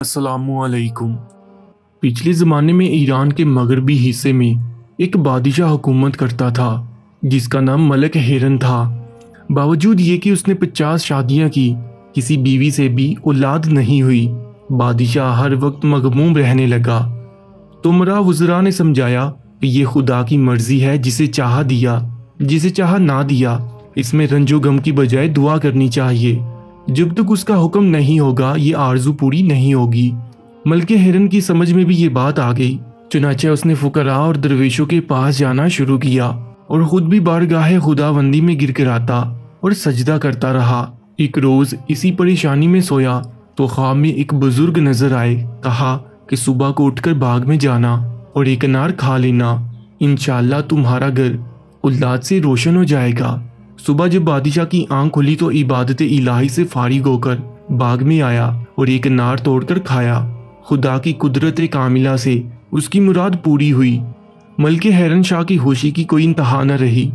السلام علیکم۔ پچھلے زمانے میں ایران کے مغربی حصے میں ایک بادشاہ حکومت کرتا تھا جس کا نام ملک ہیرن تھا۔ باوجود یہ کہ اس نے 50 شادیاں کی، کسی بیوی سے بھی اولاد نہیں ہوئی۔ بادشاہ ہر وقت مغموم رہنے لگا۔ تمرا وزراء نے سمجھایا کہ یہ خدا کی مرضی ہے، جسے چاہا دیا، جسے چاہا نہ دیا۔ اس میں رنج و غم کی بجائے دعا کرنی چاہیے۔ جب تک اس کا حکم نہیں ہوگا یہ آرزو پوری نہیں ہوگی۔ ملک ہیرن کی سمجھ میں بھی یہ بات آ گئی، چنانچہ اس نے فقراء اور درویشوں کے پاس جانا شروع کیا اور خود بھی بارگاہ خداوندی میں گر کراتا اور سجدہ کرتا رہا۔ ایک روز اسی پریشانی میں سویا تو خواب میں ایک بزرگ نظر آئے۔ کہا کہ صبح کو اٹھ کر باغ میں جانا اور ایک انار کھا لینا، انشاءاللہ تمہارا گھر اولاد سے روشن ہو جائے گا۔ صبح جب بادشاہ کی آنکھ کھلی تو عبادت الہی سے فارغ ہو کر باغ میں آیا اور ایک انار توڑ کر کھایا۔ خدا کی قدرت کاملہ سے اس کی مراد پوری ہوئی۔ ملک ہیرن شاہ کی خوشی کی کوئی انتہا نہ رہی۔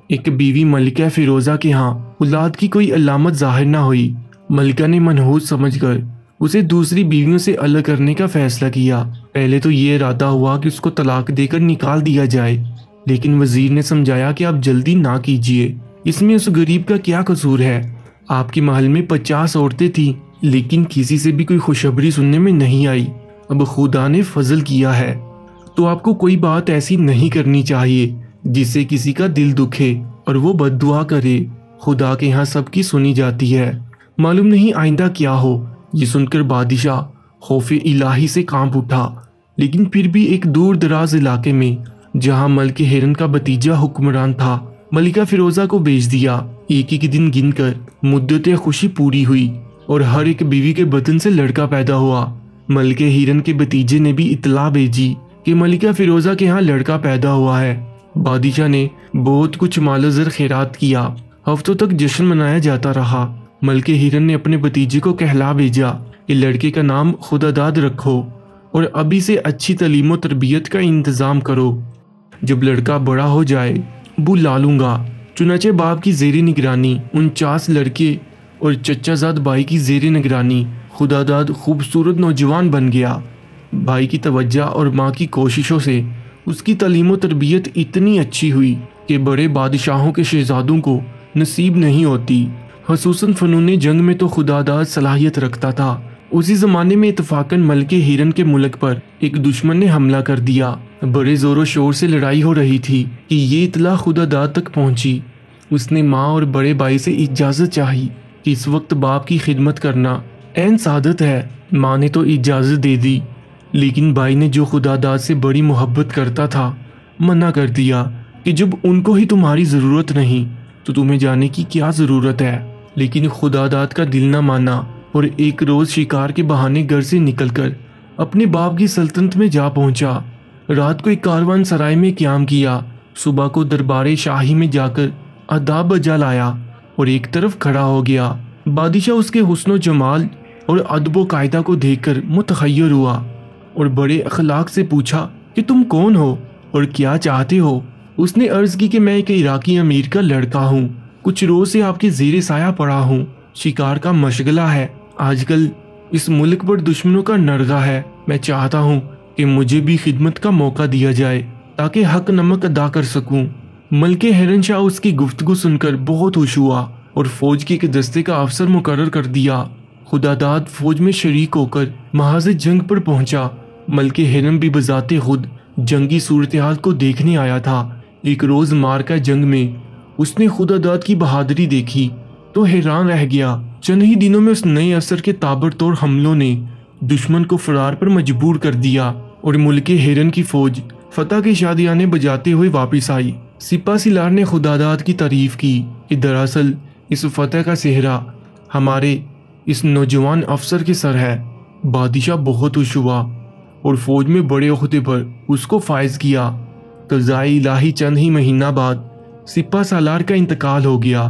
ایک بیوی ملکہ فیروزہ کے ہاں اولاد کی کوئی علامت ظاہر نہ ہوئی۔ ملکہ نے منحوس سمجھ کر اسے دوسری بیویوں سے الگ کرنے کا فیصلہ کیا۔ پہلے تو یہ ارادہ ہوا کہ اس کو طلاق دے کر نکال دیا جائے، لیکن وزیر نے سمجھایا کہ آپ جلدی نہ کیجیے، اس میں اس غریب کا کیا قصور ہے؟ آپ کے محل میں 50 عورتیں تھیں لیکن کسی سے بھی کوئی خوشخبری سننے میں نہیں آئی۔ اب خدا نے فضل کیا ہے تو آپ کو کوئی بات ایسی نہیں کرنی چاہیے جس سے کسی کا دل دکھے اور وہ بد دعا کرے۔ خدا کے ہاں سب کی سنی جاتی ہے، معلوم نہیں آئندہ کیا ہو۔ یہ سن کر بادشاہ خوف الہی سے کانپ اٹھا، لیکن پھر بھی ایک دور دراز علاقے میں جہاں ملک ہیرن کا بھتیجا حکمران تھا، ملکہ فیروزہ کو بھیج دیا۔ ایک ایک دن گن کر مدت خوشی پوری ہوئی اور ہر ایک بیوی کے بطن سے لڑکا پیدا ہوا۔ ملک ہیرن کے بھتیجے نے بھی اطلاع بھیجی کہ ملکہ فیروزہ کے ہاں لڑکا پیدا ہوا ہے۔ بادشاہ نے بہت کچھ مال و زر خیرات کیا، ہفتوں تک جشن منایا جاتا رہا۔ ملک ہیرن نے اپنے بھتیجے کو کہلا بھیجا کہ لڑکے کا نام خداداد رکھو اور ابھی سے اچھی تعلیم و تربیت کا انتظام کرو، جب لڑکا بڑا ہو جائے بلا لوں گا۔ چنانچہ باپ کی زیر نگرانی 49 لڑکے اور چچا زاد بھائی کی زیر نگرانی خداداد خوبصورت نوجوان بن گیا۔ بھائی کی توجہ اور ماں کی کوششوں سے اس کی تعلیم و تربیت اتنی اچھی ہوئی کہ بڑے بادشاہوں کے شہزادوں کو نصیب نہیں ہوتی۔ خصوصاً فنون جنگ میں تو خداداد صلاحیت رکھتا تھا۔ اسی زمانے میں اتفاقاً ملک ہیرن کے ملک پر ایک دشمن نے حملہ کر دیا۔ بڑے زور و شور سے لڑائی ہو رہی تھی کہ یہ اطلاع خداداد تک پہنچی۔ اس نے ماں اور بڑے بھائی سے اجازت چاہی کہ اس وقت باپ کی خدمت کرنا عین سعادت ہے۔ ماں نے تو اجازت دے دی، لیکن بھائی نے جو خداداد سے بڑی محبت کرتا تھا منع کر دیا کہ جب ان کو ہی تمہاری ضرورت نہیں تو تمہیں جانے کی کیا ضرورت ہے۔ لیکن خداداد کا دل نہ مانا اور ایک روز شکار کے بہانے گھر سے نکل کر اپنے باپ کی سلطنت میں جا پہنچا۔ رات کو ایک کاروان سرائے میں قیام کیا، صبح کو دربار شاہی میں جا کر آداب بجا لایا اور ایک طرف کھڑا ہو گیا۔ بادشاہ اس کے حسن و جمال اور ادب و قاعدہ کو دیکھ کر متحیر ہوا اور بڑے اخلاق سے پوچھا کہ تم کون ہو اور کیا چاہتے ہو؟ اس نے عرض کی کہ میں ایک عراقی امیر کا لڑکا ہوں، کچھ روز سے آپ کے زیر سایہ پڑا ہوں، شکار کا مشغلہ ہے۔ آج کل اس ملک پر دشمنوں کا نرغہ ہے، میں چاہتا ہوں کہ مجھے بھی خدمت کا موقع دیا جائے تاکہ حق نمک ادا کر سکوں۔ ملک ہیرن شاہ اس کی گفتگو سن کر بہت خوش ہوا اور فوج کے ایک دستے کا افسر مقرر کر دیا۔ خداداد فوج میں شریک ہو کر محاذ جنگ پر پہنچا۔ ملک ہیرن بھی بذات خود جنگی صورتحال کو دیکھنے آیا تھا۔ ایک روز مارکہ جنگ میں اس نے خداداد کی بہادری دیکھی تو حیران رہ گیا۔ چند ہی دنوں میں اس نئے افسر کے تابڑتوڑ حملوں نے دشمن کو فرار پر مجبور کر دیا اور ملک ہیرن کی فوج فتح کے شادیانے بجاتے ہوئے واپس آئی۔ سپہ سالار نے خداداد کی تعریف کی کہ دراصل اس فتح کا سہرا ہمارے اس نوجوان افسر کے سر ہے۔ بادشاہ بہت خوش ہوا اور فوج میں بڑے عہدے پر اس کو فائز کیا۔ قضائے الہی چند ہی مہینہ بعد سپہ سالار کا انتقال ہو گیا۔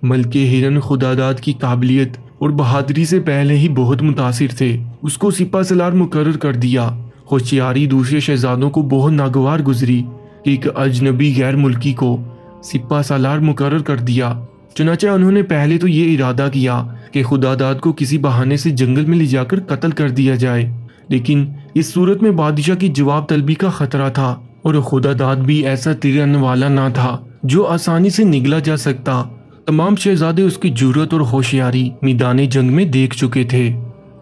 ملک ہیرن خداداد کی قابلیت اور بہادری سے پہلے ہی بہت متاثر تھے، اس کو سپہ سالار مقرر کر دیا۔ ہوشیاری دوسرے شہزادوں کو بہت ناگوار گزری کہ ایک اجنبی غیر ملکی کو سپہ سالار مقرر کر دیا۔ چنانچہ انہوں نے پہلے تو یہ ارادہ کیا کہ خدا داد کو کسی بہانے سے جنگل میں لے جا کر قتل کر دیا جائے، لیکن اس صورت میں بادشاہ کی جواب طلبی کا خطرہ تھا، اور خدا داد بھی ایسا تیرن والا نہ تھا جو آسانی سے نگلا جا سکتا۔ تمام شہزادے اس کی جرأت اور ہوشیاری میدان جنگ میں دیکھ چکے تھے۔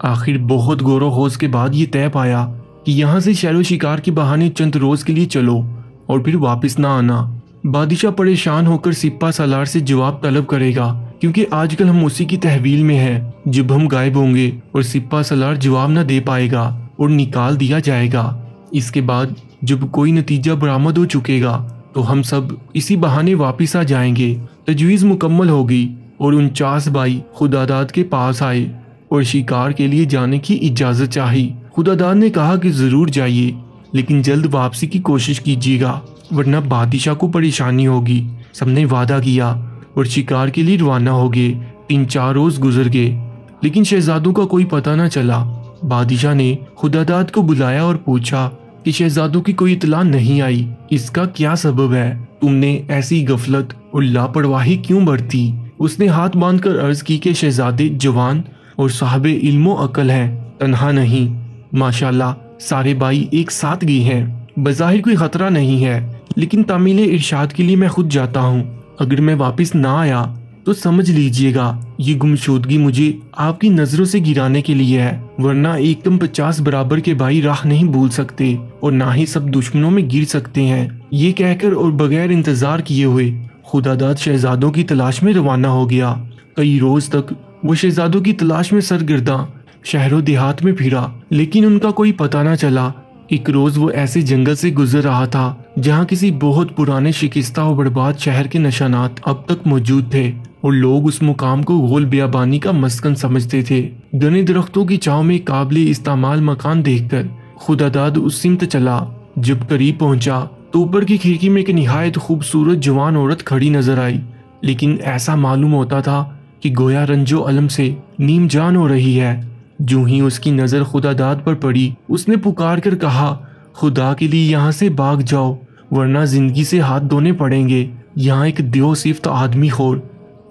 آخر بہت غور و خوض کے بعد یہ طے پایا کہ یہاں سے شیر و شکار کے بہانے چند روز کے لیے چلو اور پھر واپس نہ آنا۔ بادشاہ پریشان ہو کر سپہ سالار سے جواب طلب کرے گا، کیونکہ آج کل ہم اسی کی تحویل میں ہیں۔ جب ہم غائب ہوں گے اور سپہ سالار جواب نہ دے پائے گا اور نکال دیا جائے گا، اس کے بعد جب کوئی نتیجہ برآمد ہو چکے گا تو ہم سب اسی بہانے واپس آ جائیں گے۔ تجویز مکمل ہوگی اور 49 بھائی خدا داد کے پاس آئے اور شکار کے لیے جانے کی اجازت چاہی۔ خدا داد نے کہا کہ ضرور جائیے، لیکن جلد واپسی کی کوشش کیجیے گا، ورنہ بادشاہ کو پریشانی ہوگی۔ سب نے وعدہ کیا اور شکار کے لیے روانہ ہو گئے۔ 3-4 روز گزر گئے، لیکن شہزادوں کا کوئی پتہ نہ چلا۔ بادشاہ نے خدا داد کو بلایا اور پوچھا کہ شہزادوں کی کوئی اطلاع نہیں آئی، اس کا کیا سبب ہے؟ تم نے ایسی غفلت اور لاپرواہی کیوں برتی؟ اس نے ہاتھ باندھ کر عرض کی کہ شہزادے جوان اور صاحب علم و عقل ہیں، تنہا نہیں، ماشاءاللہ سارے بھائی ایک ساتھ گئے ہیں۔ بظاہر کوئی خطرہ نہیں ہے، لیکن تعمیل ارشاد کے لیے میں خود جاتا ہوں۔ اگر میں واپس نہ آیا تو سمجھ لیجئے گا یہ گمشدگی مجھے آپ کی نظروں سے گرانے کے لیے ہے، ورنہ ایک دم 50 برابر کے بھائی راہ نہیں بھول سکتے اور نہ ہی سب دشمنوں میں گر سکتے ہیں۔ یہ کہہ کر اور بغیر انتظار کیے ہوئے خدا داد شہزادوں کی تلاش میں روانہ ہو گیا۔ کئی روز تک وہ شہزادوں کی تلاش میں سرگرداں شہر و دیہات میں پھرا، لیکن ان کا کوئی پتہ نہ چلا۔ ایک روز وہ ایسے جنگل سے گزر رہا تھا جہاں کسی بہت پرانے شکستہ و برباد شہر کے نشانات اب تک موجود تھے، اور لوگ اس مقام کو غول بیابانی کا مسکن سمجھتے تھے۔ گھنے درختوں کی چھاؤں میں قابل استعمال مکان دیکھ کر خدا داد اس سمت چلا۔ جب قریب پہنچا تو اوپر کی کھڑکی میں ایک نہایت خوبصورت جوان عورت کھڑی نظر آئی، لیکن ایسا معلوم ہوتا تھا کہ گویا رنج و الم سے نیم جان ہو رہی ہے۔ جو ہی اس کی نظر خدا داد پر پڑی، اس نے پکار کر کہا، خدا کے لیے یہاں سے بھاگ جاؤ، ورنہ زندگی سے ہاتھ دھونے پڑیں گے۔ یہاں ایک دیو صفت آدمی خور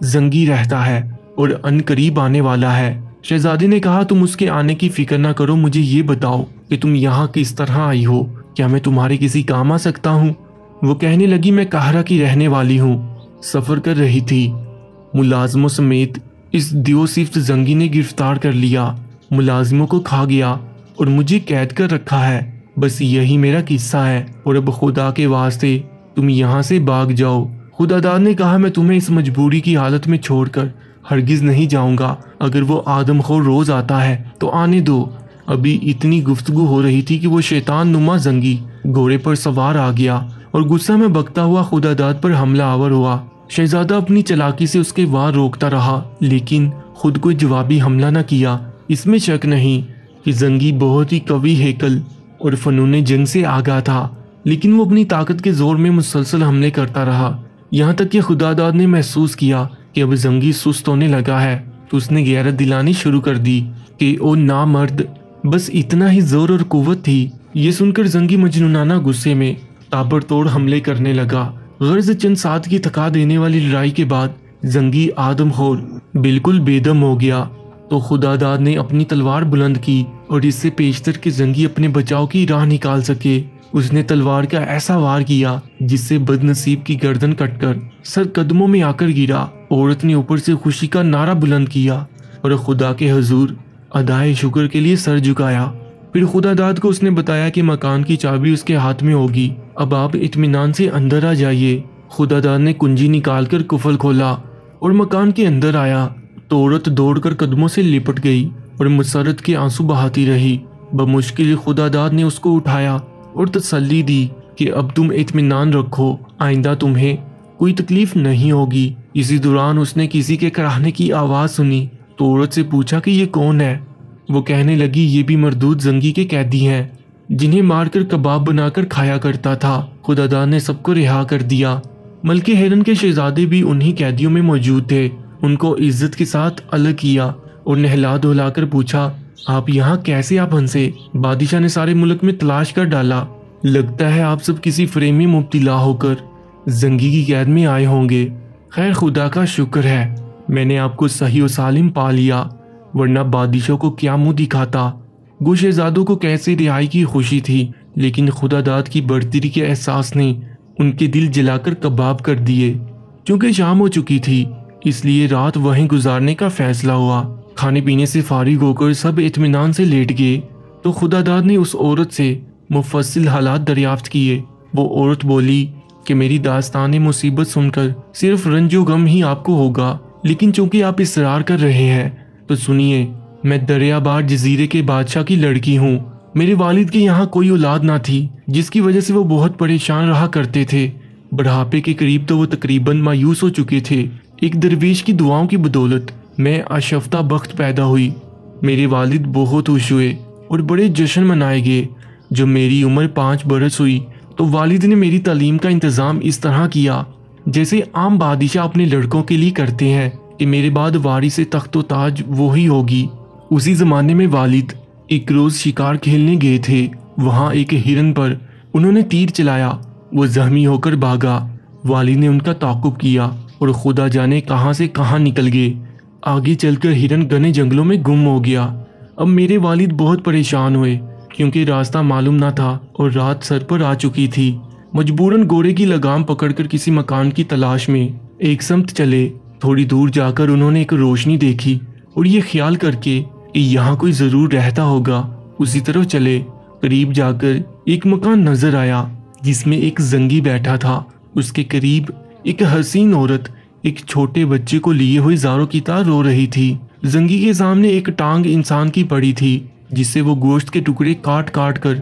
زنگی رہتا ہے اور ان قریب آنے والا ہے۔ شہزادے نے کہا، تم اس کے آنے کی فکر نہ کرو، مجھے یہ بتاؤ کہ تم یہاں کس طرح آئی ہو؟ کیا میں تمہارے کسی کام آ سکتا ہوں؟ وہ کہنے لگی، میں قاہرہ کی رہنے والی ہوں، سفر کر رہی تھی، ملازموں سمیت اس دیو صفت زنگی نے گرفتار کر لیا، ملازموں کو کھا گیا اور مجھے قید کر رکھا ہے۔ بس یہی میرا قصہ ہے، اور اب خدا کے واسطے تم یہاں سے بھاگ جاؤ۔ خدا داد نے کہا، میں تمہیں اس مجبوری کی حالت میں چھوڑ کر ہرگز نہیں جاؤں گا۔ اگر وہ آدم خور روز آتا ہے تو آنے دو۔ ابھی اتنی گفتگو ہو رہی تھی کہ وہ شیطان نما زنگی گھوڑے پر سوار آ گیا اور غصہ میں بکتا ہوا خدا داد پر حملہ آور ہوا۔ شہزادہ اپنی چلاکی سے اس کے وار روکتا رہا، لیکن خود کوئی جوابی حملہ نہ کیا۔ اس میں شک نہیں کہ زنگی بہت ہی قوی ہیکل اور فنون جنگ سے آگاہ تھا، لیکن وہ اپنی طاقت کے زور میں مسلسل حملے کرتا رہا، یہاں تک کہ خدا داد نے محسوس کیا کہ اب زنگی سست ہونے لگا ہے تو اس نے غیرت دلانی شروع کر دی کہ او نامرد، بس اتنا ہی زور اور قوت تھی۔ یہ سن کر زنگی مجنونانہ غصے میں تابڑتوڑ حملے کرنے لگا۔ غرض چند ساتھ کی تھکا دینے والی لڑائی کے بعد زنگی آدم خور بالکل بے دم ہو گیا تو خدا داد نے اپنی تلوار بلند کی اور اس سے پیشتر کہ زنگی اپنے بچاؤ کی راہ نکال سکے، اس نے تلوار کا ایسا وار کیا جس سے بد نصیب کی گردن کٹ کر سر قدموں میں آ کر گرا۔ عورت نے اوپر سے خوشی کا نعرہ بلند کیا اور خدا کے حضور ادائے شکر کے لیے سر جھکایا۔ پھر خدا داد کو اس نے بتایا کہ مکان کی چابی اس کے ہاتھ میں ہوگی، اب آپ اطمینان سے اندر آ جائیے۔ خدا داد نے کنجی نکال کر قفل کھولا اور مکان کے اندر آیا تو عورت دوڑ کر قدموں سے لپٹ گئی اور مسرت کے آنسو بہاتی رہی۔ بمشکل خدا داد نے اس کو اٹھایا اور تسلی دی کہ اب تم اطمینان رکھو، آئندہ تمہیں کوئی تکلیف نہیں ہوگی۔ اسی دوران اس نے کسی کے کراہنے کی آواز سنی تو عورت سے پوچھا کہ یہ کون ہے؟ وہ کہنے لگی، یہ بھی مردود زنگی کے قیدی ہیں جنہیں مار کر کباب بنا کر کھایا کرتا تھا۔ خدا داد نے سب کو رہا کر دیا۔ ملکہ ہیرن کے شہزادے بھی انہی قیدیوں میں موجود تھے۔ ان کو عزت کے ساتھ الگ کیا اور نہلا دھلا کر پوچھا، آپ یہاں کیسے آپ پھنسے؟ بادشاہ نے سارے ملک میں تلاش کر ڈالا، لگتا ہے آپ سب کسی فریم میں مبتلا ہو کر زنگی کی قید میں آئے ہوں گے۔ خیر خدا کا شکر ہے میں نے آپ کو صحیح و سالم پا لیا، ورنہ بادشاہ کو کیا منہ دکھاتا۔ گوشے زادوں کو کیسے رہائی کی خوشی تھی، لیکن خدا داد کی برتری کے احساس نے ان کے دل جلا کر کباب کر دیے۔ چونکہ شام ہو چکی تھی اس لیے رات وہیں گزارنے کا فیصلہ ہوا۔ کھانے پینے سے فارغ ہو کر سب اطمینان سے لیٹ گئے تو خدا داد نے اس عورت سے مفصل حالات دریافت کیے۔ وہ عورت بولی کہ میری داستان مصیبت سن کر صرف رنج و غم ہی آپ کو ہوگا، لیکن چونکہ آپ اصرار کر رہے ہیں تو سنیے، میں دریا بار جزیرے کے بادشاہ کی لڑکی ہوں۔ میرے والد کے یہاں کوئی اولاد نہ تھی، جس کی وجہ سے وہ بہت پریشان رہا کرتے تھے۔ بڑھاپے کے قریب تو وہ تقریباً مایوس ہو چکے تھے۔ ایک درویش کی دعاؤں کی بدولت میں آشفتہ بخت پیدا ہوئی۔ میرے والد بہت خوش ہوئے اور بڑے جشن منائے گئے۔ جب میری عمر 5 برس ہوئی تو والد نے میری تعلیم کا انتظام اس طرح کیا جیسے عام بادشاہ اپنے لڑکوں کے لیے کرتے ہیں کہ میرے بعد وارث تخت و تاج وہی ہوگی۔ اسی زمانے میں والد ایک روز شکار کھیلنے گئے تھے۔ وہاں ایک ہرن پر انہوں نے تیر چلایا، وہ زخمی ہو کر بھاگا۔ والد نے ان کا تعاقب کیا اور خدا جانے کہاں سے کہاں نکل گئے۔ آگے چل کر ہرن گھنے جنگلوں میں گم ہو گیا۔ اب میرے والد بہت پریشان ہوئے کیونکہ راستہ معلوم نہ تھا اور رات سر پر آ چکی تھی۔ مجبوراً گھوڑے کی لگام پکڑ کر کسی مکان کی تلاش میں ایک سمت چلے۔ تھوڑی دور جا کر انہوں نے ایک روشنی دیکھی اور یہ خیال کر کے کہ یہاں کوئی ضرور رہتا ہوگا اسی طرف چلے۔ قریب جا کر ایک مکان نظر آیا جس میں ایک زنگی بیٹھا تھا۔ اس کے قریب ایک حسین عورت ایک چھوٹے بچے کو لیے ہوئے زاروں کی طرح رو رہی تھی۔ زنگی کے سامنے ایک ٹانگ انسان کی پڑی تھی جس سے وہ گوشت کے ٹکڑے کاٹ کاٹ کر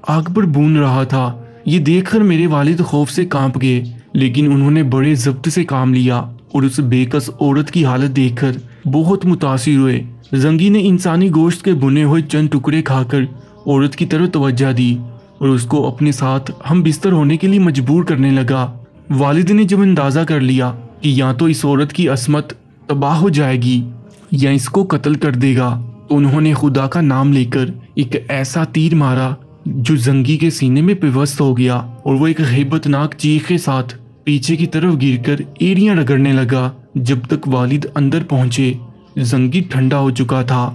آگ پر بھون رہا تھا۔ یہ دیکھ کر میرے والد خوف سے کانپ گئے، لیکن انہوں نے بڑے ضبط سے کام لیا اور اس بے کس عورت کی حالت دیکھ کر بہت متاثر ہوئے۔ زنگی نے انسانی گوشت کے بنے ہوئے چند ٹکڑے کھا کر عورت کی طرف توجہ دی اور اس کو اپنے ساتھ ہم بستر ہونے کے لیے مجبور کرنے لگا۔ والد نے جب اندازہ کر لیا کہ یا تو اس عورت کی عصمت تباہ ہو جائے گی یا اس کو قتل کر دے گا تو انہوں نے خدا کا نام لے کر ایک ایسا تیر مارا جو زنگی کے سینے میں پیوست ہو گیا اور وہ ایک ہیبت ناک چیخ کے ساتھ پیچھے کی طرف گر کر ایڑیاں رگڑنے لگا۔ جب تک والد اندر پہنچے زنگی ٹھنڈا ہو چکا تھا۔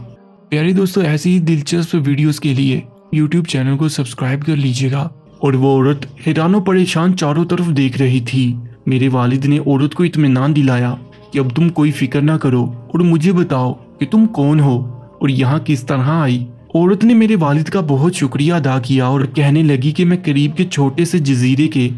پیارے دوستو، ایسی ہی دلچسپ ویڈیوز کے لیے یوٹیوب چینل کو سبسکرائب کر لیجیے گا۔ اور وہ عورت حیران و پریشان چاروں طرف دیکھ رہی تھی۔ میرے والد نے عورت کو اطمینان دلایا کہ اب تم کوئی فکر نہ کرو اور مجھے بتاؤ کہ تم کون ہو اور یہاں کس طرح آئی۔ عورت نے میرے والد کا بہت شکریہ ادا کیا اور کہنے لگی کہ میں قریب کے چھوٹے سے جزیرے کے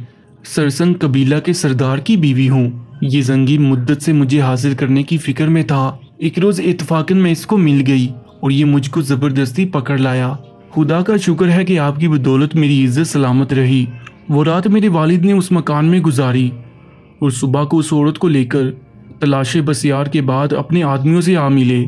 سرسنگ قبیلہ کے سردار کی بیوی ہوں۔ یہ زنگی مدت سے مجھے حاصل کرنے کی فکر میں تھا۔ ایک روز اتفاقاً میں اس کو مل گئی اور یہ مجھ کو زبردستی پکڑ لایا۔ خدا کا شکر ہے کہ آپ کی بدولت میری عزت سلامت رہی۔ وہ رات میرے والد نے اس مکان میں گزاری اور صبح کو اس عورت کو لے کر تلاش بسیار کے بعد اپنے آدمیوں سے آ ملے۔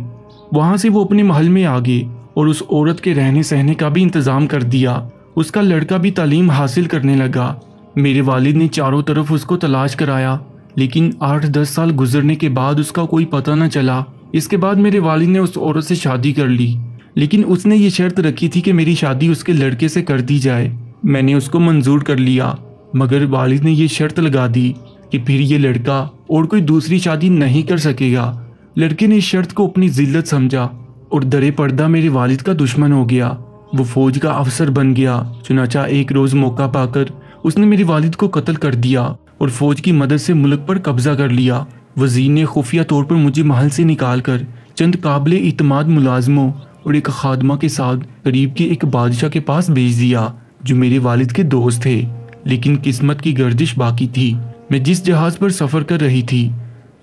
وہاں سے وہ اپنے محل میں آ گئے اور اس عورت کے رہنے سہنے کا بھی انتظام کر دیا۔ اس کا لڑکا بھی تعلیم حاصل کرنے لگا۔ میرے والد نے چاروں طرف اس کو تلاش کرایا، لیکن 8-10 سال گزرنے کے بعد اس کا کوئی پتہ نہ چلا۔ اس کے بعد میرے والد نے اس عورت سے شادی کر لی، لیکن اس نے یہ شرط رکھی تھی کہ میری شادی اس کے لڑکے سے کر دی جائے۔ میں نے اس کو منظور کر لیا، مگر والد نے یہ شرط لگا دی کہ پھر یہ لڑکا اور کوئی دوسری شادی نہیں کر سکے گا۔ لڑکے نے اس شرط کو اپنی ذلت سمجھا اور درے پردہ میرے والد کا دشمن ہو گیا۔ وہ فوج کا افسر بن گیا۔ چنانچہ ایک روز موقع پا کر اس نے میرے والد کو قتل کر دیا اور فوج کی مدد سے ملک پر قبضہ کر لیا۔ وزیر نے خفیہ طور پر مجھے محل سے نکال کر چند قابل اعتماد ملازموں اور ایک خادمہ کے ساتھ قریب کے ایک بادشاہ کے پاس بھیج دیا جو میرے والد کے دوست تھے۔ لیکن قسمت کی گردش باقی تھی۔ میں جس جہاز پر سفر کر رہی تھی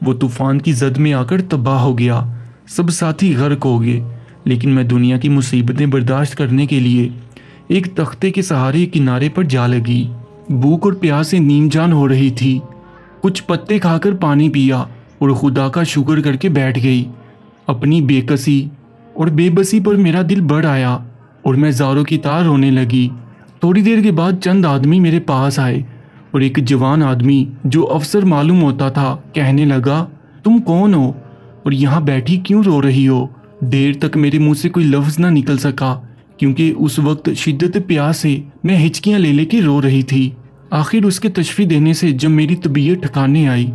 وہ طوفان کی زد میں آ کر تباہ ہو گیا۔ سب ساتھی غرق ہو گئے، لیکن میں دنیا کی مصیبتیں برداشت کرنے کے لیے ایک تختے کے سہارے کنارے پر جا لگی۔ بھوک اور پیاس سے نیم جان ہو رہی تھی۔ کچھ پتے کھا کر پانی پیا اور خدا کا شکر کر کے بیٹھ گئی۔ اپنی بے کسی اور بے بسی پر میرا دل بڑھ آیا اور میں زاروں کی طرح رونے لگی۔ تھوڑی دیر کے بعد چند آدمی میرے پاس آئے اور ایک جوان آدمی جو افسر معلوم ہوتا تھا کہنے لگا، تم کون ہو اور یہاں بیٹھی کیوں رو رہی ہو؟ دیر تک میرے منہ سے کوئی لفظ نہ نکل سکا کیونکہ اس وقت شدت پیاس سے میں ہچکیاں لے کے رو رہی تھی۔ آخر اس کے تشفی دینے سے جب میری طبیعت ٹھکانے آئی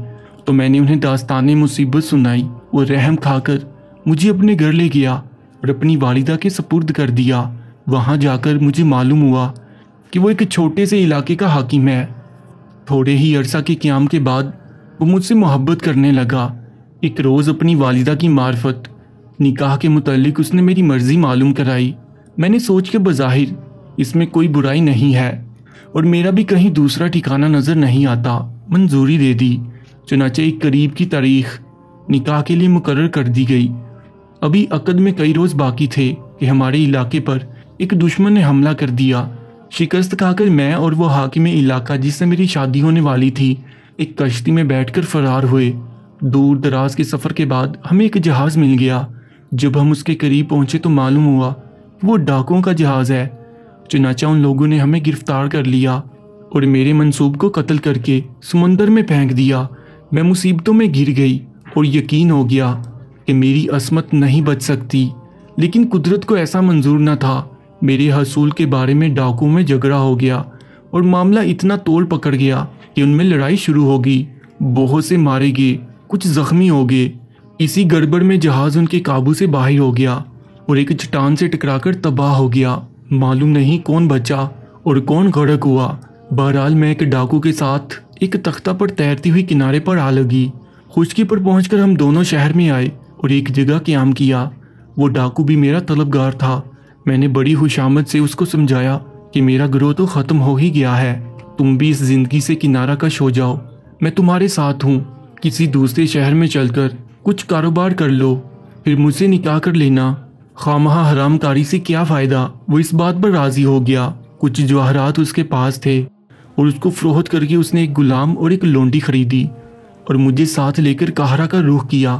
تو میں نے انہیں داستان مصیبت سنائی۔ وہ رحم کھا کر مجھے اپنے گھر لے گیا اور اپنی والدہ کے سپرد کر دیا۔ وہاں جا کر مجھے معلوم ہوا کہ وہ ایک چھوٹے سے علاقے کا حاکم ہے۔ تھوڑے ہی عرصہ کے قیام کے بعد وہ مجھ سے محبت کرنے لگا۔ ایک روز اپنی والدہ کی معرفت نکاح کے متعلق اس نے میری مرضی معلوم کرائی۔ میں نے سوچ کے بظاہر اس میں کوئی برائی نہیں ہے اور میرا بھی کہیں دوسرا ٹھکانہ نظر نہیں آتا، منظوری دے دی۔ چنانچہ ایک قریب کی تاریخ نکاح کے لیے مقرر کر دی گئی۔ ابھی عقد میں کئی روز باقی تھے کہ ہمارے علاقے پر ایک دشمن نے حملہ کر دیا۔ شکست کھا کر میں اور وہ حاکم علاقہ جس سے میری شادی ہونے والی تھی ایک کشتی میں بیٹھ کر فرار ہوئے۔ دور دراز کے سفر کے بعد ہمیں ایک جہاز مل گیا۔ جب ہم اس کے قریب پہنچے تو معلوم ہوا کہ وہ ڈاکوؤں کا جہاز ہے۔ چنانچہ ان لوگوں نے ہمیں گرفتار کر لیا اور میرے منصوب کو قتل کر کے سمندر میں پھینک دیا۔ میں مصیبتوں میں گر گئی اور یقین ہو گیا کہ میری عصمت نہیں بچ سکتی، لیکن قدرت کو ایسا منظور نہ تھا۔ میرے حصول کے بارے میں ڈاکوؤں میں جھگڑا ہو گیا اور معاملہ اتنا توڑ پکڑ گیا کہ ان میں لڑائی شروع ہو گئی۔ بہت سے مارے گئے، کچھ زخمی ہو گئے۔ اسی گڑبڑ میں جہاز ان کے قابو سے باہر ہو گیا اور ایک چٹان سے ٹکرا کر تباہ ہو گیا۔ معلوم نہیں کون بچا اور کون غرق ہوا۔ بہرحال میں ایک ڈاکو کے ساتھ ایک تختہ پر تیرتی ہوئی کنارے پر آ لگی۔ خشکی پر پہنچ کر ہم دونوں شہر میں آئے اور ایک جگہ قیام کیا۔ وہ ڈاکو بھی میرا طلبگار تھا۔ میں نے بڑی خوشامد سے اس کو سمجھایا کہ میرا گروہ تو ختم ہو ہی گیا ہے، تم بھی اس زندگی سے کنارہ کش ہو جاؤ، میں تمہارے ساتھ ہوں۔ کسی دوسرے شہر میں چل کر کچھ کاروبار کر لو، پھر مجھ سے نکاح کر لینا، خواہ حرام کاری سے کیا فائدہ۔ وہ اس بات پر راضی ہو گیا۔ کچھ جواہرات اس کے پاس تھے اور اس کو فروخت کر کے اس نے ایک غلام اور ایک لونڈی خریدی اور مجھے ساتھ لے کر قاہرہ کا رخ کیا۔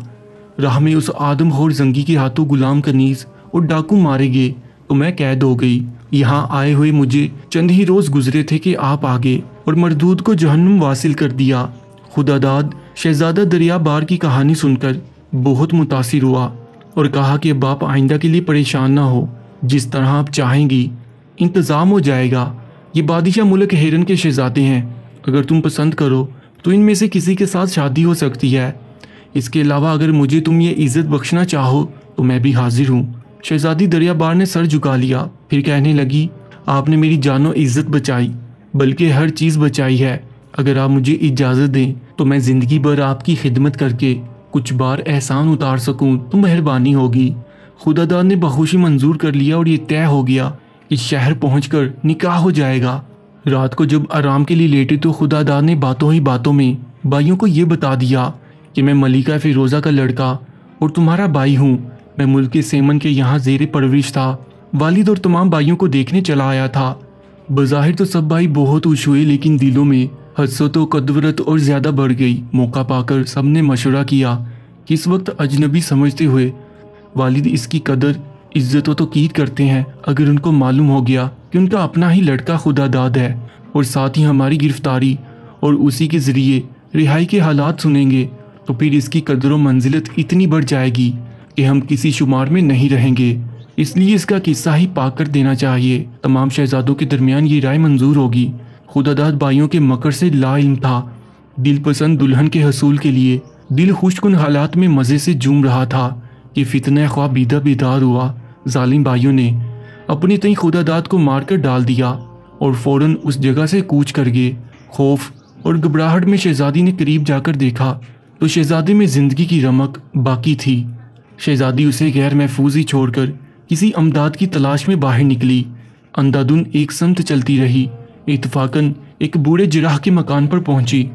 راہ میں اس آدم خور زنگی کے ہاتھوں غلام کنیز اور ڈاکو مارے گئے تو میں قید ہو گئی۔ یہاں آئے ہوئے مجھے چند ہی روز گزرے تھے کہ آپ آگے اور مردود کو جہنم واصل کر دیا۔ خدا داد شہزادہ دریا بار کی کہانی سن کر بہت متاثر ہوا اور کہا کہ اب آپ آئندہ کے لیے پریشان نہ ہو، جس طرح آپ چاہیں گی انتظام ہو جائے گا۔ یہ بادشاہ ملک ہیرن کے شہزادے ہیں، اگر تم پسند کرو تو ان میں سے کسی کے ساتھ شادی ہو سکتی ہے۔ اس کے علاوہ اگر مجھے تم یہ عزت بخشنا چاہو تو میں بھی حاضر ہوں۔ شہزادی دریا بار نے سر جھکا لیا، پھر کہنے لگی، آپ نے میری جان و عزت بچائی، بلکہ ہر چیز بچائی ہے۔ اگر آپ مجھے اجازت دیں تو میں زندگی بھر آپ کی خدمت کر کے کچھ بار احسان اتار سکوں تو مہربانی ہوگی۔ خدا داد نے بخوشی منظور کر لیا اور یہ طے ہو گیا کہ شہر پہنچ کر نکاح ہو جائے گا۔ رات کو جب آرام کے لیے لیٹے تو خدا داد نے باتوں ہی باتوں میں بھائیوں کو یہ بتا دیا کہ میں ملکہ فیروزہ کا لڑکا اور تمہارا بھائی ہوں۔ میں ملک سیمن کے یہاں زیر پرورش تھا، والد اور تمام بھائیوں کو دیکھنے چلا آیا تھا۔ بظاہر تو سب بھائی بہت خوش ہوئے، لیکن دلوں میں حسرت و قدورت اور زیادہ بڑھ گئی۔ موقع پا کر سب نے مشورہ کیا کہ اس وقت اجنبی سمجھتے ہوئے والد اس کی قدر عزت و توقیر کرتے ہیں۔ اگر ان کو معلوم ہو گیا کہ ان کا اپنا ہی لڑکا خدا داد ہے اور ساتھ ہی ہماری گرفتاری اور اسی کے ذریعے رہائی کے حالات سنیں گے تو پھر اس کی قدر و منزلت اتنی بڑھ جائے گی کہ ہم کسی شمار میں نہیں رہیں گے۔ اس لیے اس کا قصہ ہی پاک کر دینا چاہیے۔ تمام شہزادوں کے درمیان یہ رائے منظور ہوگی۔ خدا داد بھائیوں کے مکر سے لا علم تھا۔ دل پسند دلہن کے حصول کے لیے دل خوش کن حالات میں مزے سے جوم رہا تھا کہ فتنہ خواہ بیدہ بیدار ہوا۔ ظالم بھائیوں نے اپنی تئیں خدا داد کو مار کر ڈال دیا اور فوراً اس جگہ سے کوچ کر گئے۔ خوف اور گھبراہٹ میں شہزادی نے قریب جا کر دیکھا تو شہزادے میں زندگی کی رمق باقی تھی۔ شہزادی اسے غیر محفوظ ہی چھوڑ کر کسی امداد کی تلاش میں باہر نکلی۔ اندھا دھند ایک سمت چلتی رہی۔ اتفاقاً ایک بوڑھے جراح کے مکان پر پہنچی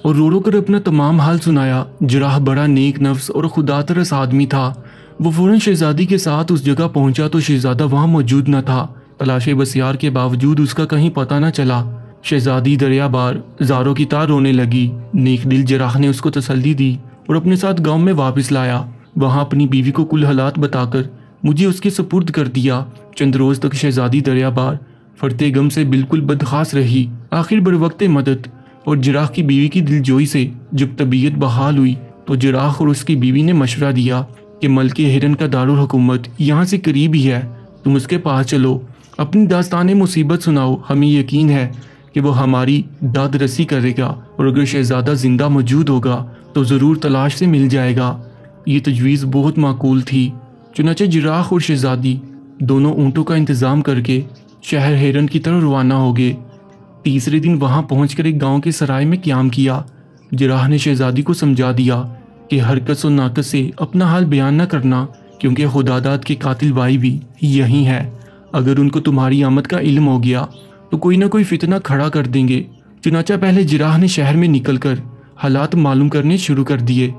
اور رو رو کر اپنا تمام حال سنایا۔ جراح بڑا نیک نفس اور خدا ترس آدمی تھا۔ وہ فوراً شہزادی کے ساتھ اس جگہ پہنچا تو شہزادہ وہاں موجود نہ تھا۔ تلاش بسیار کے باوجود اس کا کہیں پتہ نہ چلا۔ شہزادی دریا بار زاروں کی طرح رونے لگی۔ نیک دل جراح نے اس کو تسلی دی اور اپنے ساتھ گاؤں میں واپس لایا۔ وہاں اپنی بیوی کو کل حالات بتا کر مجھے اس کے سپرد کر دیا۔ چند روز تک شہزادی دریا بار فرتے غم سے بالکل بدخاص رہی۔ آخر بروقت مدد اور جراح کی بیوی کی دلجوئی سے جب طبیعت بحال ہوئی تو جراح اور اس کی بیوی نے مشورہ دیا کہ ملک ہرن کا دارالحکومت یہاں سے قریب ہی ہے، تم اس کے پاس چلو، اپنی داستان مصیبت سناؤ، ہمیں یقین ہے کہ وہ ہماری داد رسی کرے گا اور اگر شہزادہ زندہ موجود ہوگا تو ضرور تلاش سے مل جائے گا۔ یہ تجویز بہت معقول تھی، چنانچہ جراح اور شہزادی دونوں اونٹوں کا انتظام کر کے شہر ہیرن کی طرف روانہ ہو گئے۔ تیسرے دن وہاں پہنچ کر ایک گاؤں کے سرائے میں قیام کیا۔ جراح نے شہزادی کو سمجھا دیا کہ حرکت و ناقص سے اپنا حال بیان نہ کرنا، کیونکہ خداداد کے قاتل بھائی بھی یہی ہے۔ اگر ان کو تمہاری آمد کا علم ہو گیا تو کوئی نہ کوئی فتنہ کھڑا کر دیں گے۔ چنانچہ پہلے جراح نے شہر میں نکل کر حالات معلوم کرنے شروع کر دیے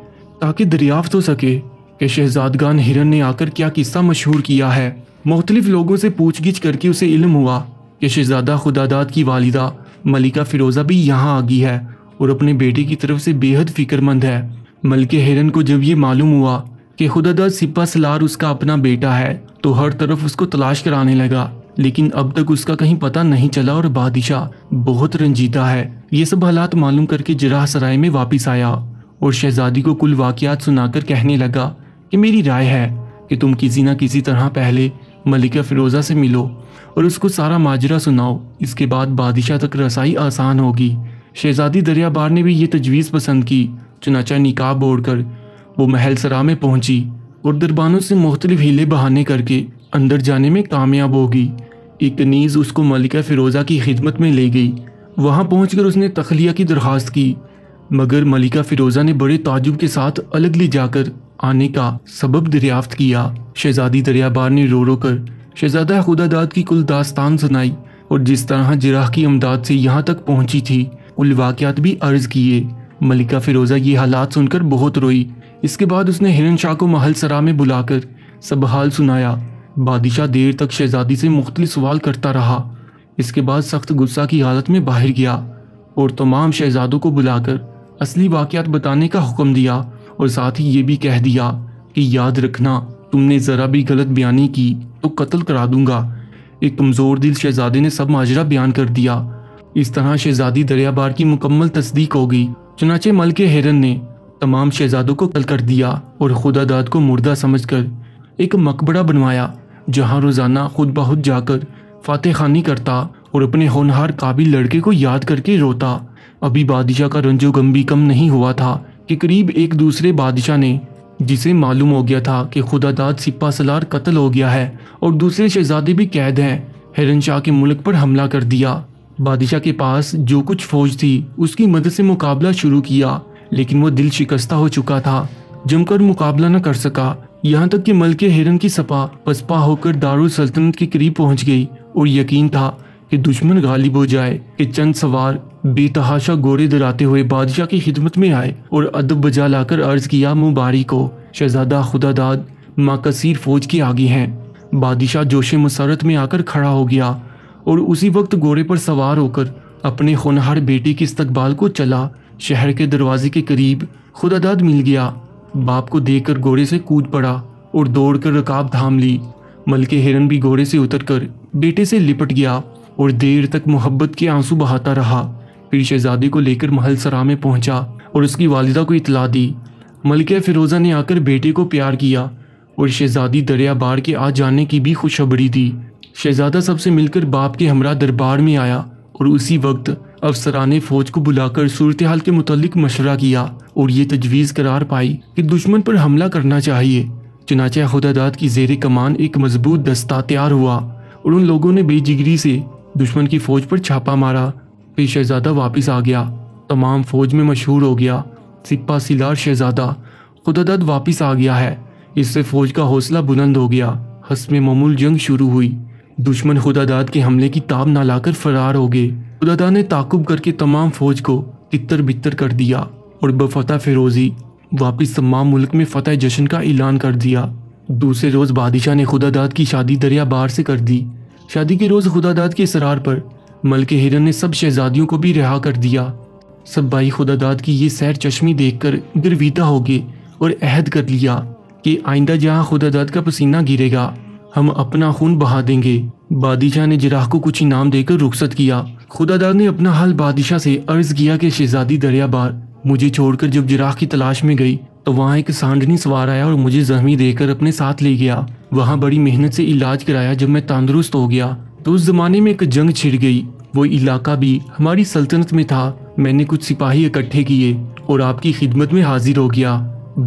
تاکہ دریافت ہو سکے کہ شہزادگان ہرن نے آ کر کیا قصہ مشہور کیا ہے۔ مختلف لوگوں سے پوچھ گچھ کر کے اسے علم ہوا کہ شہزادہ خداداد کی والدہ ملکہ فیروزہ بھی یہاں آ گئی ہے اور اپنے بیٹے کی طرف سے بے حد فکر مند ہے۔ ملکہ ہرن کو جب یہ معلوم ہوا کہ خداداد سپہ سالار اس کا اپنا بیٹا ہے تو ہر طرف اس کو تلاش کرانے لگا، لیکن اب تک اس کا کہیں پتہ نہیں چلا اور بادشاہ بہت رنجیدہ ہے۔ یہ سب حالات معلوم کر کے جراح سرائے میں واپس آیا اور شہزادی کو کل واقعات سنا کر کہنے لگا کہ میری رائے ہے کہ تم کسی نہ کسی طرح پہلے ملکہ فیروزہ سے ملو اور اس کو سارا ماجرا سناؤ، اس کے بعد بادشاہ تک رسائی آسان ہوگی۔ شہزادی دریا بار نے بھی یہ تجویز پسند کی، چنانچہ نقاب اوڑھ کر وہ محل سرا میں پہنچی اور دربانوں سے مختلف ہیلے بہانے کر کے اندر جانے میں کامیاب ہوگی۔ ایک کنیز اس کو ملکہ فیروزہ کی خدمت میں لے گئی۔ وہاں پہنچ کر اس نے تخلیہ کی درخواست کی، مگر ملکہ فیروزہ نے بڑے تعجب کے ساتھ الگ لے جا کر آنے کا سبب دریافت کیا۔ شہزادی دریا بار نے رو رو کر شہزادہ خداداد کی کل داستان سنائی اور جس طرح جراح کی امداد سے یہاں تک پہنچی تھی کل واقعات بھی عرض کیے۔ ملکہ فیروزہ یہ حالات سن کر بہت روئی۔ اس کے بعد اس نے ہرن شاہ کو محل سرا میں بلا کر سب حال سنایا۔ بادشاہ دیر تک شہزادی سے مختلف سوال کرتا رہا۔ اس کے بعد سخت غصہ کی حالت میں باہر گیا اور تمام شہزادوں کو بلا کر اصلی واقعات بتانے کا حکم دیا اور ساتھ ہی یہ بھی کہہ دیا کہ یاد رکھنا تم نے ذرا بھی غلط بیانی کی تو قتل کرا دوں گا۔ ایک کمزور دل شہزادے نے سب ماجرا بیان کر دیا۔ اس طرح شہزادی دریا بار کی مکمل تصدیق ہو گئی۔ چنانچہ ملکہ ہرن نے تمام شہزادوں کو قتل کر دیا اور خداداد کو مردہ سمجھ کر ایک مقبرہ بنوایا جہاں روزانہ خود بخود جا کر فاتح خوانی کرتا اور اپنے ہونہار قابل لڑکے کو یاد کر کے روتا۔ ابھی بادشاہ کا رنج و غم بھی کم نہیں ہوا تھا کہ قریب ایک دوسرے بادشاہ نے، جسے معلوم ہو گیا تھا کہ خداداد سپہ سالار قتل ہو گیا ہے اور دوسرے شہزادے بھی قید ہیں، ہرن شاہ کے ملک پر حملہ کر دیا۔ بادشاہ کے پاس جو کچھ فوج تھی اس کی مدد سے مقابلہ شروع کیا، لیکن وہ دل شکستہ ہو چکا تھا، جم کر مقابلہ نہ کر سکا، یہاں تک کہ ملکہ ہرن کی سپہ پسپا ہو کر دارالسلطنت کے قریب پہنچ گئی اور یقین تھا کہ دشمن غالب ہو جائے کہ چند سوار بے تحاشا گھوڑے دراتے ہوئے بادشاہ کی خدمت میں آئے اور ادب بجا لا کر عرض کیا مبارک ہو، شہزادہ خداداد ماں کثیر فوج کے آگے ہیں۔ بادشاہ جوش مسرت میں آ کر کھڑا ہو گیا اور اسی وقت گھوڑے پر سوار ہو کر اپنے ہونہار بیٹے کے استقبال کو چلا۔ شہر کے دروازے کے قریب خداداد مل گیا، باپ کو دیکھ کر گھوڑے سے کود پڑا اور دوڑ کر رکاب تھام لی۔ ملکہ ہرن بھی گھوڑے سے اتر کر بیٹے سے لپٹ گیا اور دیر تک محبت کے آنسو بہاتا رہا۔ پھر شہزادے کو لے کر محل سرا میں پہنچا اور اس کی والدہ کو اطلاع دی۔ ملکہ فیروزہ نے آ کر بیٹے کو پیار کیا اور شہزادی دریا بار کے آ جانے کی بھی خوشخبری دی۔ شہزادہ سب سے مل کر باپ کے ہمراہ دربار میں آیا اور اسی وقت افسران فوج کو بلا کر صورتحال کے متعلق مشورہ کیا اور یہ تجویز قرار پائی کہ دشمن پر حملہ کرنا چاہیے۔ چنانچہ خداداد کی زیر کمان ایک مضبوط دستہ تیار ہوا اور ان لوگوں نے بے جگری سے دشمن کی فوج پر چھاپا مارا۔ پھر شہزادہ واپس آ گیا، تمام فوج میں مشہور ہو گیا، سپہ سالار شہزادہ خداداد واپس آ گیا ہے۔ اس سے فوج کا حوصلہ بلند ہو گیا۔ حسب معمول جنگ شروع ہوئی۔ دشمن خداداد کے حملے کی تاب نہ لا کر فرار ہو گئے۔ خداداد نے تعاقب کر کے تمام فوج کو تتر بتر کر دیا اور بفتح فیروزی واپس تمام ملک میں فتح جشن کا اعلان کر دیا۔ دوسرے روز بادشاہ نے خداداد کی شادی دریا بار سے کر دی۔ شادی کے روز خداداد کے اصرار پر ملکہ ہرن نے سب شہزادیوں کو بھی رہا کر دیا۔ سب بھائی خداداد کی یہ سیر چشمی دیکھ کر گرویدہ ہو گئے اور عہد کر لیا کہ آئندہ جہاں خداداد کا پسینہ گرے گا ہم اپنا خون بہا دیں گے۔ بادشاہ نے جراح کو کچھ انعام دے کر رخصت کیا۔ خداداد نے اپنا حال بادشاہ سے عرض کیا کہ شہزادی دریا بار مجھے چھوڑ کر جب جراح کی تلاش میں گئی تو وہاں ایک سانڈنی سوار آیا اور مجھے زخمی دے کر اپنے ساتھ لے گیا۔ وہاں بڑی محنت سے علاج کرایا۔ جب میں تندرست ہو گیا تو اس زمانے میں ایک جنگ چھڑ گئی۔ وہ علاقہ بھی ہماری سلطنت میں تھا۔ میں نے کچھ سپاہی اکٹھے کیے اور آپ کی خدمت میں حاضر ہو گیا۔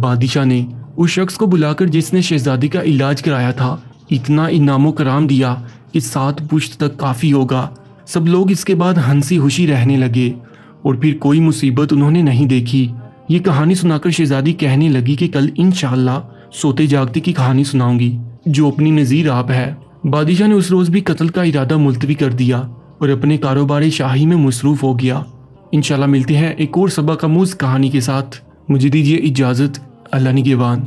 بادشاہ نے اس شخص کو بلا کر جس نے شہزادی کا علاج کرایا تھا اتنا انعام و کرام دیا کہ 7 پشت تک کافی ہوگا۔ سب لوگ اس کے بعد ہنسی خوشی رہنے لگے اور پھر کوئی مصیبت انہوں نے نہیں دیکھی۔ یہ کہانی سنا کر شہزادی کہنے لگی کہ کل انشاءاللہ سوتے جاگتے کی کہانی سناؤں گی جو اپنی نظیر آپ ہے۔ بادشاہ نے اس روز بھی قتل کا ارادہ ملتوی کر دیا اور اپنے کاروبار شاہی میں مصروف ہو گیا۔ انشاءاللہ ملتے ہیں ایک اور سبق آموز کہانی کے ساتھ۔ مجھے دیجیے اجازت۔ اللہ نگہبان۔